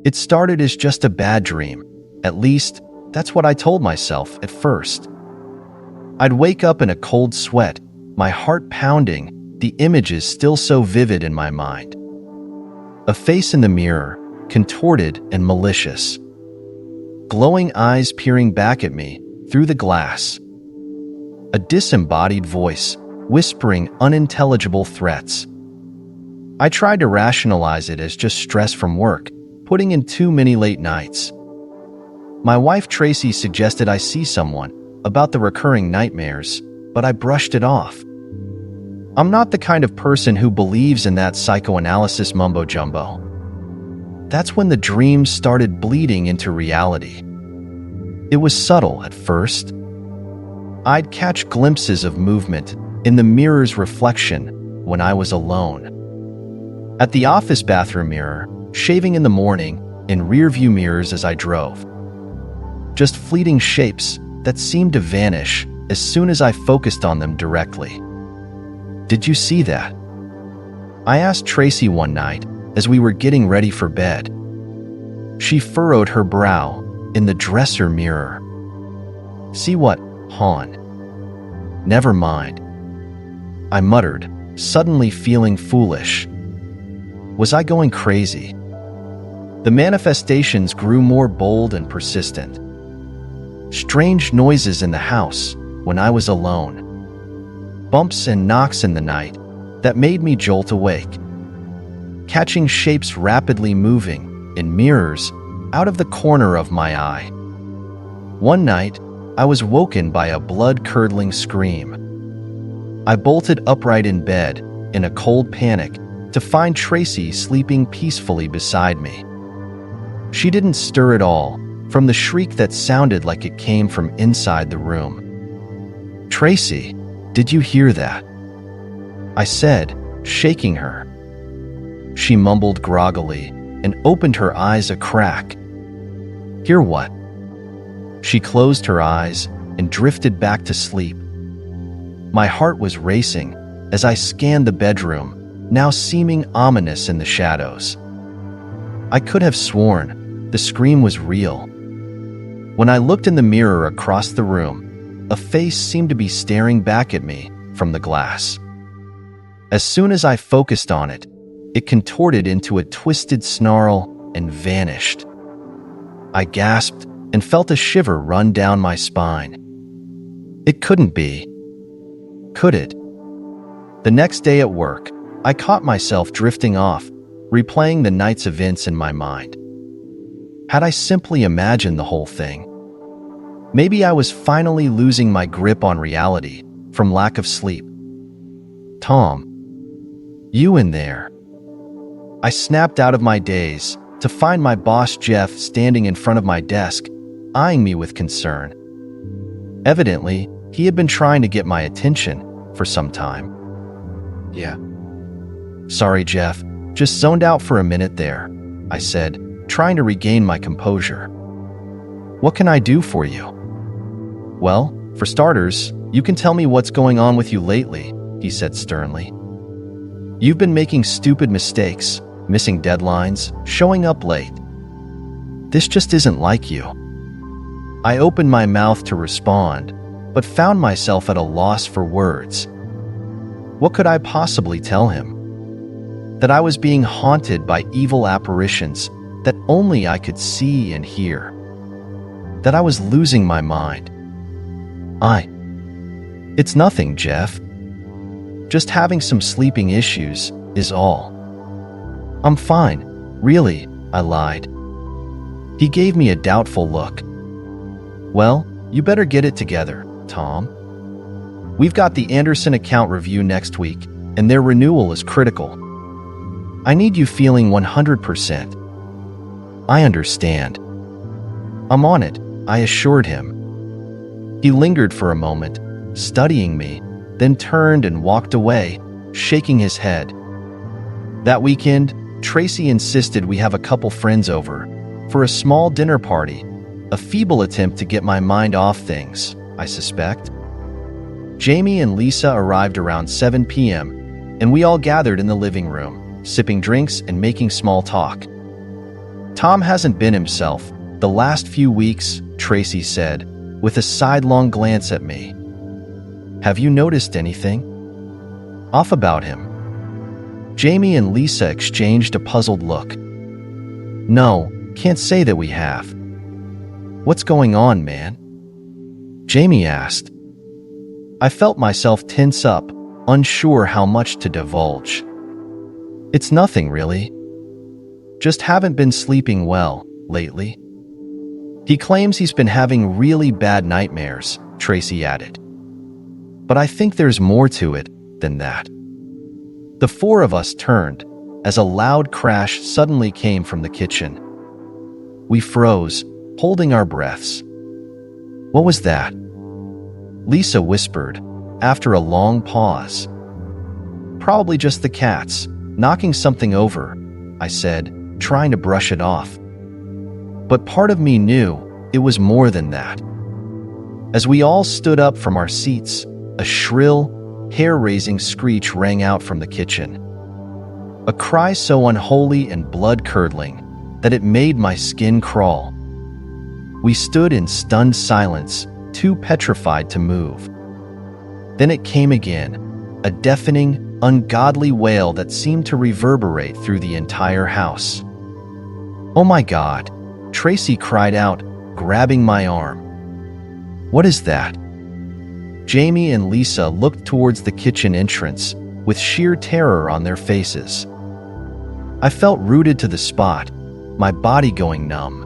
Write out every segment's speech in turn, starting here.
It started as just a bad dream. At least, that's what I told myself at first. I'd wake up in a cold sweat, my heart pounding, the images still so vivid in my mind. A face in the mirror, contorted and malicious. Glowing eyes peering back at me through the glass. A disembodied voice, whispering unintelligible threats. I tried to rationalize it as just stress from work, putting in too many late nights. My wife Tracy suggested I see someone about the recurring nightmares, but I brushed it off. I'm not the kind of person who believes in that psychoanalysis mumbo-jumbo. That's when the dreams started bleeding into reality. It was subtle at first. I'd catch glimpses of movement in the mirror's reflection when I was alone. At the office bathroom mirror, shaving in the morning, in rearview mirrors as I drove. Just fleeting shapes that seemed to vanish as soon as I focused on them directly. Did you see that? I asked Tracy one night as we were getting ready for bed. She furrowed her brow in the dresser mirror. See what, hon? Never mind. I muttered, suddenly feeling foolish. Was I going crazy? The manifestations grew more bold and persistent. Strange noises in the house when I was alone. Bumps and knocks in the night that made me jolt awake. Catching shapes rapidly moving in mirrors out of the corner of my eye. One night, I was woken by a blood-curdling scream. I bolted upright in bed in a cold panic to find Tracy sleeping peacefully beside me. She didn't stir at all from the shriek that sounded like it came from inside the room. "Tracy, did you hear that?" I said, shaking her. She mumbled groggily and opened her eyes a crack. "Hear what?" She closed her eyes and drifted back to sleep. My heart was racing as I scanned the bedroom, now seeming ominous in the shadows. I could have sworn the scream was real. When I looked in the mirror across the room, a face seemed to be staring back at me from the glass. As soon as I focused on it, it contorted into a twisted snarl and vanished. I gasped and felt a shiver run down my spine. It couldn't be. Could it? The next day at work, I caught myself drifting off, replaying the night's events in my mind. Had I simply imagined the whole thing? Maybe I was finally losing my grip on reality from lack of sleep. "Tom, you in there?" I snapped out of my daze to find my boss Jeff standing in front of my desk, eyeing me with concern. Evidently, he had been trying to get my attention for some time. "Yeah. Sorry, Jeff, just zoned out for a minute there," I said, trying to regain my composure. "What can I do for you?" "Well, for starters, you can tell me what's going on with you lately," he said sternly. "You've been making stupid mistakes, missing deadlines, showing up late. This just isn't like you." I opened my mouth to respond, but found myself at a loss for words. What could I possibly tell him? That I was being haunted by evil apparitions that only I could see and hear. That I was losing my mind. It's nothing, Jeff. Just having some sleeping issues is all. I'm fine, really, I lied. He gave me a doubtful look. "Well, you better get it together, Tom. We've got the Anderson account review next week, and their renewal is critical. I need you feeling 100%. "I understand." "I'm on it," I assured him. He lingered for a moment, studying me, then turned and walked away, shaking his head. That weekend, Tracy insisted we have a couple friends over for a small dinner party, a feeble attempt to get my mind off things, I suspect. Jamie and Lisa arrived around 7 p.m., and we all gathered in the living room, sipping drinks and making small talk. Tom hasn't been himself the last few weeks, Tracy said, with a sidelong glance at me. Have you noticed anything off about him? Jamie and Lisa exchanged a puzzled look. No, can't say that we have. What's going on, man? Jamie asked. I felt myself tense up, unsure how much to divulge. It's nothing, really. Just haven't been sleeping well lately. He claims he's been having really bad nightmares, Tracy added. But I think there's more to it than that. The four of us turned as a loud crash suddenly came from the kitchen. We froze, holding our breaths. What was that? Lisa whispered, after a long pause. Probably just the cats, knocking something over, I said, trying to brush it off. But part of me knew it was more than that. As we all stood up from our seats, a shrill, hair-raising screech rang out from the kitchen. A cry so unholy and blood-curdling that it made my skin crawl. We stood in stunned silence, too petrified to move. Then it came again, a deafening, ungodly wail that seemed to reverberate through the entire house. Oh my God, Tracy cried out, grabbing my arm. What is that? Jamie and Lisa looked towards the kitchen entrance with sheer terror on their faces. I felt rooted to the spot, my body going numb.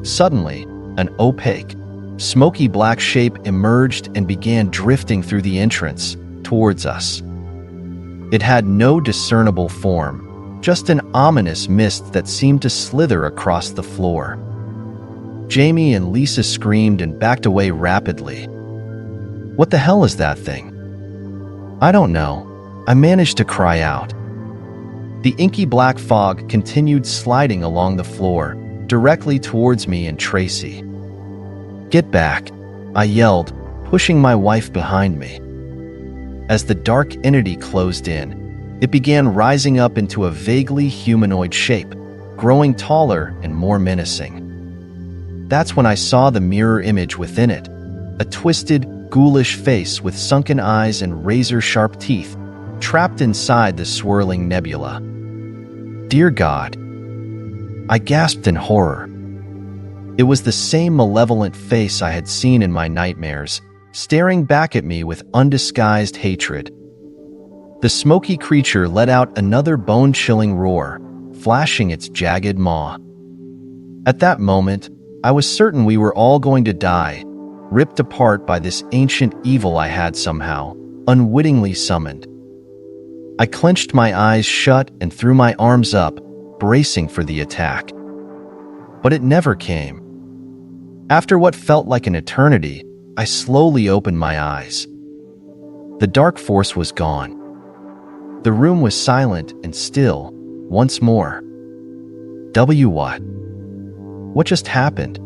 Suddenly, an opaque, smoky black shape emerged and began drifting through the entrance towards us. It had no discernible form, just an ominous mist that seemed to slither across the floor. Jamie and Lisa screamed and backed away rapidly. What the hell is that thing? I don't know. I managed to cry out. The inky black fog continued sliding along the floor, directly towards me and Tracy. Get back, I yelled, pushing my wife behind me. As the dark entity closed in, it began rising up into a vaguely humanoid shape, growing taller and more menacing. That's when I saw the mirror image within it, a twisted, ghoulish face with sunken eyes and razor-sharp teeth, trapped inside the swirling nebula. Dear God! I gasped in horror. It was the same malevolent face I had seen in my nightmares, staring back at me with undisguised hatred. The smoky creature let out another bone-chilling roar, flashing its jagged maw. At that moment, I was certain we were all going to die, ripped apart by this ancient evil I had somehow, unwittingly summoned. I clenched my eyes shut and threw my arms up, bracing for the attack. But it never came. After what felt like an eternity, I slowly opened my eyes. The dark force was gone. The room was silent and still, once more. What? What just happened?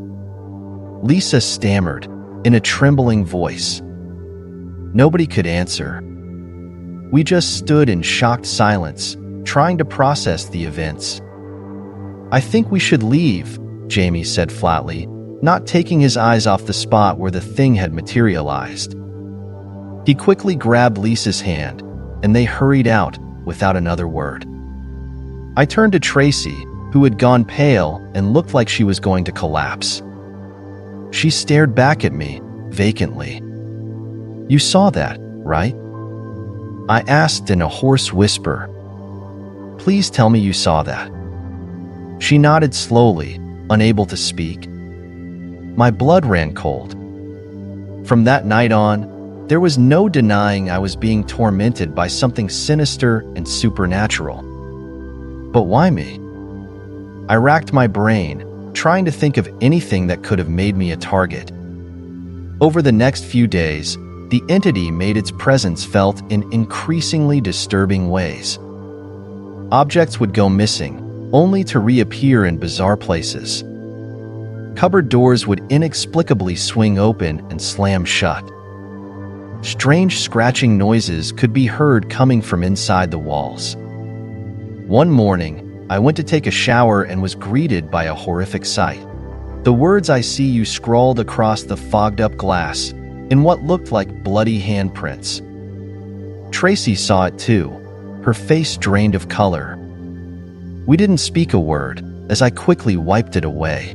Lisa stammered, in a trembling voice. Nobody could answer. We just stood in shocked silence, trying to process the events. I think we should leave, Jamie said flatly, not taking his eyes off the spot where the thing had materialized. He quickly grabbed Lisa's hand, and they hurried out without another word. I turned to Tracy, who had gone pale and looked like she was going to collapse. She stared back at me, vacantly. You saw that, right? I asked in a hoarse whisper. Please tell me you saw that. She nodded slowly, unable to speak. My blood ran cold. From that night on, there was no denying I was being tormented by something sinister and supernatural. But why me? I racked my brain, trying to think of anything that could have made me a target. Over the next few days, the entity made its presence felt in increasingly disturbing ways. Objects would go missing, only to reappear in bizarre places. Cupboard doors would inexplicably swing open and slam shut. Strange scratching noises could be heard coming from inside the walls. One morning, I went to take a shower and was greeted by a horrific sight. The words "I see you" scrawled across the fogged-up glass in what looked like bloody handprints. Tracy saw it too, her face drained of color. We didn't speak a word as I quickly wiped it away.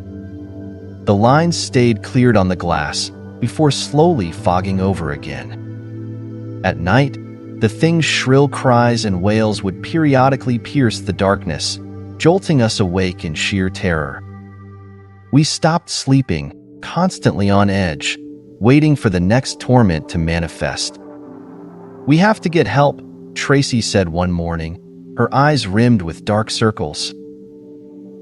The lines stayed cleared on the glass before slowly fogging over again. At night, the thing's shrill cries and wails would periodically pierce the darkness, jolting us awake in sheer terror. We stopped sleeping, constantly on edge, waiting for the next torment to manifest. "We have to get help," Tracy said one morning, her eyes rimmed with dark circles.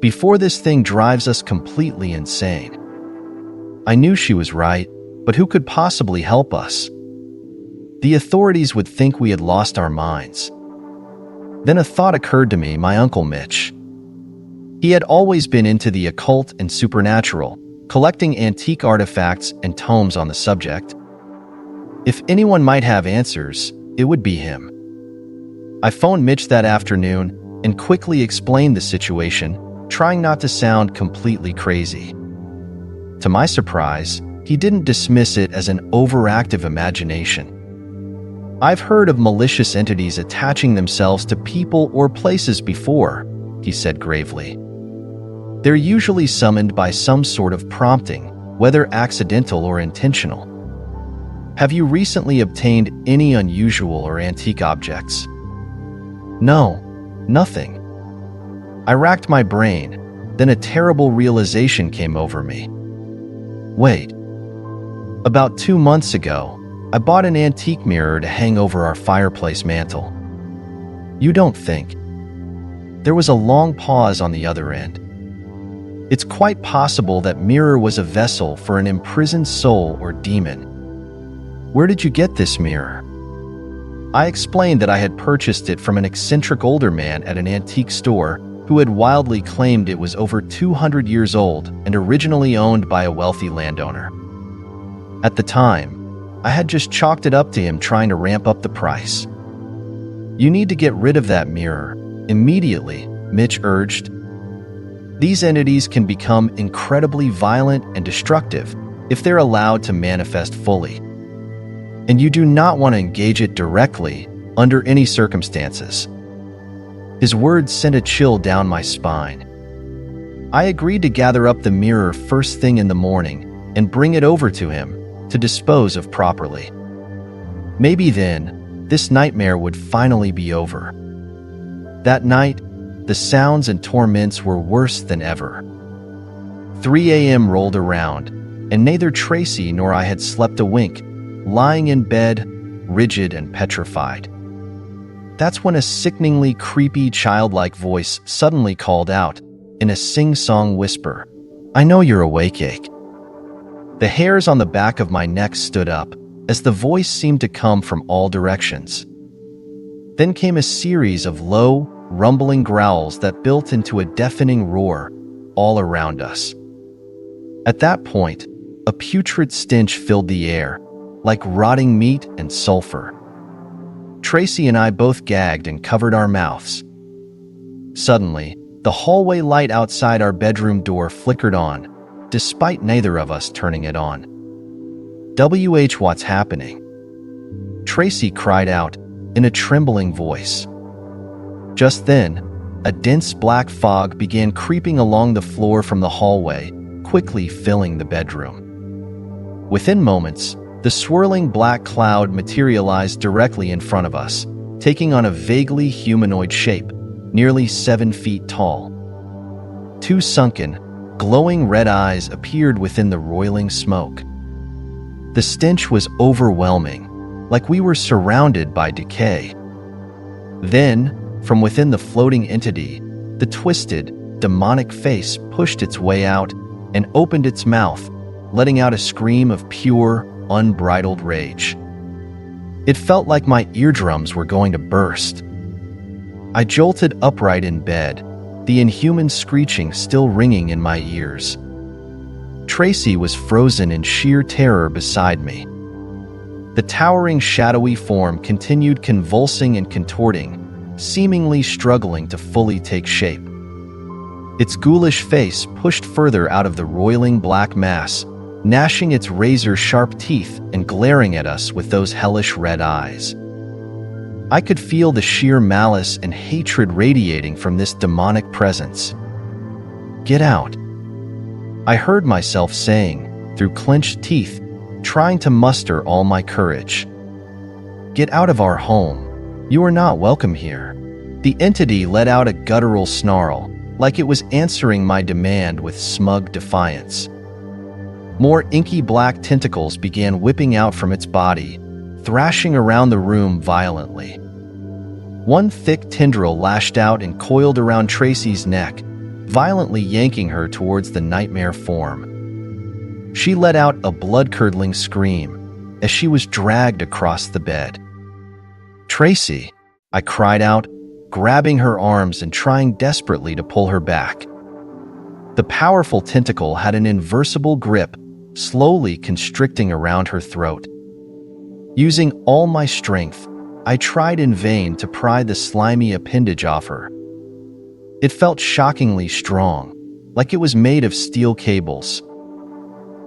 "Before this thing drives us completely insane." I knew she was right, but who could possibly help us? The authorities would think we had lost our minds. Then a thought occurred to me: my Uncle Mitch. He had always been into the occult and supernatural, collecting antique artifacts and tomes on the subject. If anyone might have answers, it would be him. I phoned Mitch that afternoon and quickly explained the situation, trying not to sound completely crazy. To my surprise, he didn't dismiss it as an overactive imagination. "I've heard of malicious entities attaching themselves to people or places before," he said gravely. "They're usually summoned by some sort of prompting, whether accidental or intentional. Have you recently obtained any unusual or antique objects?" "No, nothing." I racked my brain, then a terrible realization came over me. Wait. About 2 months ago, I bought an antique mirror to hang over our fireplace mantel. You don't think? There was a long pause on the other end. It's quite possible that mirror was a vessel for an imprisoned soul or demon. "Where did you get this mirror?" I explained that I had purchased it from an eccentric older man at an antique store who had wildly claimed it was over 200 years old and originally owned by a wealthy landowner. At the time, I had just chalked it up to him trying to ramp up the price. "You need to get rid of that mirror immediately," Mitch urged. "These entities can become incredibly violent and destructive if they're allowed to manifest fully. And you do not want to engage it directly under any circumstances." His words sent a chill down my spine. I agreed to gather up the mirror first thing in the morning and bring it over to him to dispose of properly. Maybe then, this nightmare would finally be over. That night, the sounds and torments were worse than ever. 3 a.m. rolled around, and neither Tracy nor I had slept a wink, lying in bed, rigid and petrified. That's when a sickeningly creepy childlike voice suddenly called out, in a sing-song whisper, "I know you're awake, Ake." The hairs on the back of my neck stood up, as the voice seemed to come from all directions. Then came a series of low, rumbling growls that built into a deafening roar all around us. At that point, a putrid stench filled the air, like rotting meat and sulfur. Tracy and I both gagged and covered our mouths. Suddenly, the hallway light outside our bedroom door flickered on, despite neither of us turning it on. What's happening?" Tracy cried out in a trembling voice. Just then, a dense black fog began creeping along the floor from the hallway, quickly filling the bedroom. Within moments, the swirling black cloud materialized directly in front of us, taking on a vaguely humanoid shape, nearly 7 feet tall. 2 sunken, glowing red eyes appeared within the roiling smoke. The stench was overwhelming, like we were surrounded by decay. Then, from within the floating entity, the twisted, demonic face pushed its way out and opened its mouth, letting out a scream of pure, unbridled rage. It felt like my eardrums were going to burst. I jolted upright in bed, the inhuman screeching still ringing in my ears. Tracy was frozen in sheer terror beside me. The towering shadowy form continued convulsing and contorting, seemingly struggling to fully take shape. its ghoulish face pushed further out of the roiling black mass, gnashing its razor-sharp teeth and glaring at us with those hellish red eyes. I could feel the sheer malice and hatred radiating from this demonic presence. "Get out," I heard myself saying, through clenched teeth, trying to muster all my courage. "Get out of our home. You are not welcome here." The entity let out a guttural snarl, like it was answering my demand with smug defiance. More inky black tentacles began whipping out from its body, thrashing around the room violently. One thick tendril lashed out and coiled around Tracy's neck, violently yanking her towards the nightmare form. She let out a blood-curdling scream as she was dragged across the bed. "Tracy," I cried out, grabbing her arms and trying desperately to pull her back. The powerful tentacle had an inversible grip, slowly constricting around her throat. Using all my strength, I tried in vain to pry the slimy appendage off her. It felt shockingly strong, like it was made of steel cables.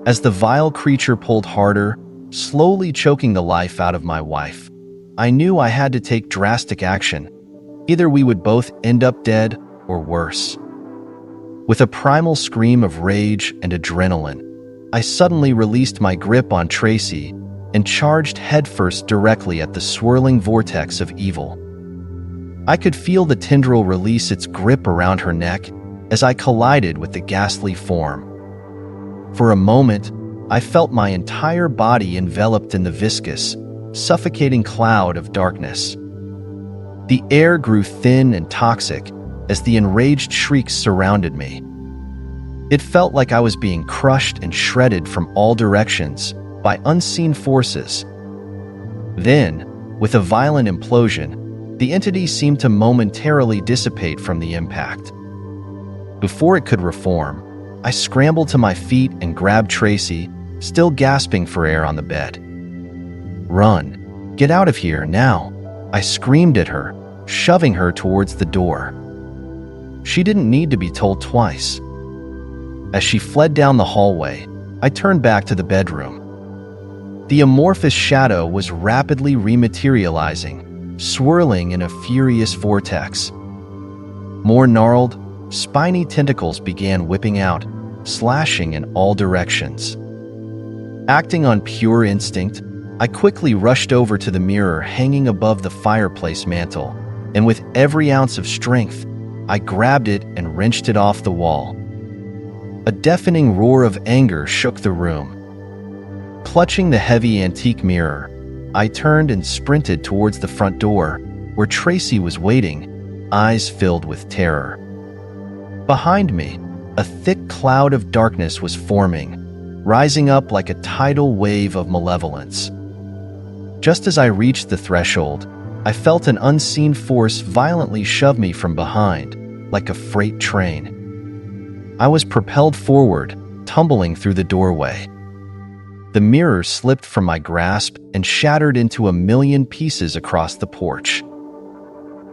As the vile creature pulled harder, slowly choking the life out of my wife, I knew I had to take drastic action. Either we would both end up dead, or worse. With a primal scream of rage and adrenaline, I suddenly released my grip on Tracy and charged headfirst directly at the swirling vortex of evil. I could feel the tendril release its grip around her neck as I collided with the ghastly form. For a moment, I felt my entire body enveloped in the viscous, suffocating cloud of darkness. The air grew thin and toxic as the enraged shrieks surrounded me. It felt like I was being crushed and shredded from all directions by unseen forces. Then, with a violent implosion, the entity seemed to momentarily dissipate from the impact. Before it could reform, I scrambled to my feet and grabbed Tracy, still gasping for air on the bed. "Run! Get out of here, now!" I screamed at her, shoving her towards the door. She didn't need to be told twice. As she fled down the hallway, I turned back to the bedroom. The amorphous shadow was rapidly rematerializing, swirling in a furious vortex. More gnarled, spiny tentacles began whipping out, slashing in all directions. Acting on pure instinct, I quickly rushed over to the mirror hanging above the fireplace mantel, and with every ounce of strength, I grabbed it and wrenched it off the wall. A deafening roar of anger shook the room. Clutching the heavy antique mirror, I turned and sprinted towards the front door, where Tracy was waiting, eyes filled with terror. Behind me, a thick cloud of darkness was forming, rising up like a tidal wave of malevolence. Just as I reached the threshold, I felt an unseen force violently shove me from behind, like a freight train. I was propelled forward, tumbling through the doorway. The mirror slipped from my grasp and shattered into a million pieces across the porch.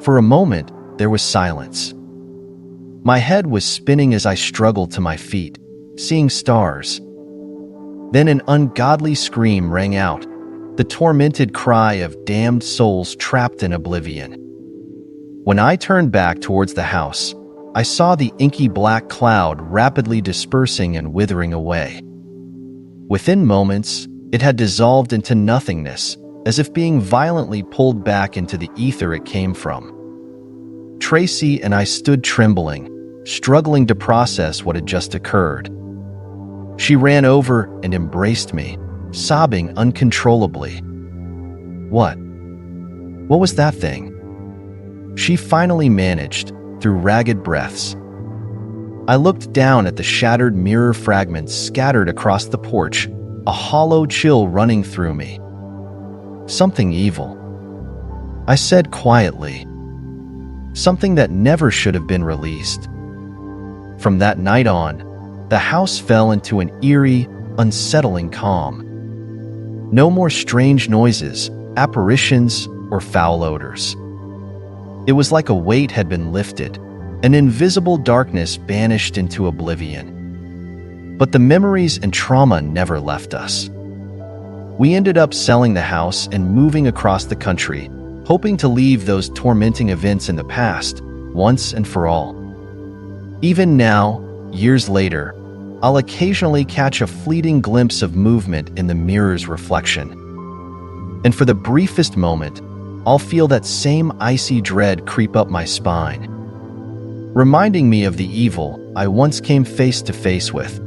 For a moment, there was silence. My head was spinning as I struggled to my feet, seeing stars. Then an ungodly scream rang out, the tormented cry of damned souls trapped in oblivion. When I turned back towards the house, I saw the inky black cloud rapidly dispersing and withering away. Within moments, it had dissolved into nothingness, as if being violently pulled back into the ether it came from. Tracy and I stood trembling, struggling to process what had just occurred. She ran over and embraced me, sobbing uncontrollably. What was that thing?" she finally managed, through ragged breaths. I looked down at the shattered mirror fragments scattered across the porch, a hollow chill running through me. "Something evil," I said quietly. "Something that never should have been released." From that night on, the house fell into an eerie, unsettling calm. No more strange noises, apparitions, or foul odors. It was like a weight had been lifted, An invisible darkness vanished into oblivion. But the memories and trauma never left us. We ended up selling the house and moving across the country, hoping to leave those tormenting events in the past, once and for all. Even now, years later, I'll occasionally catch a fleeting glimpse of movement in the mirror's reflection. And for the briefest moment, I'll feel that same icy dread creep up my spine, reminding me of the evil I once came face to face with.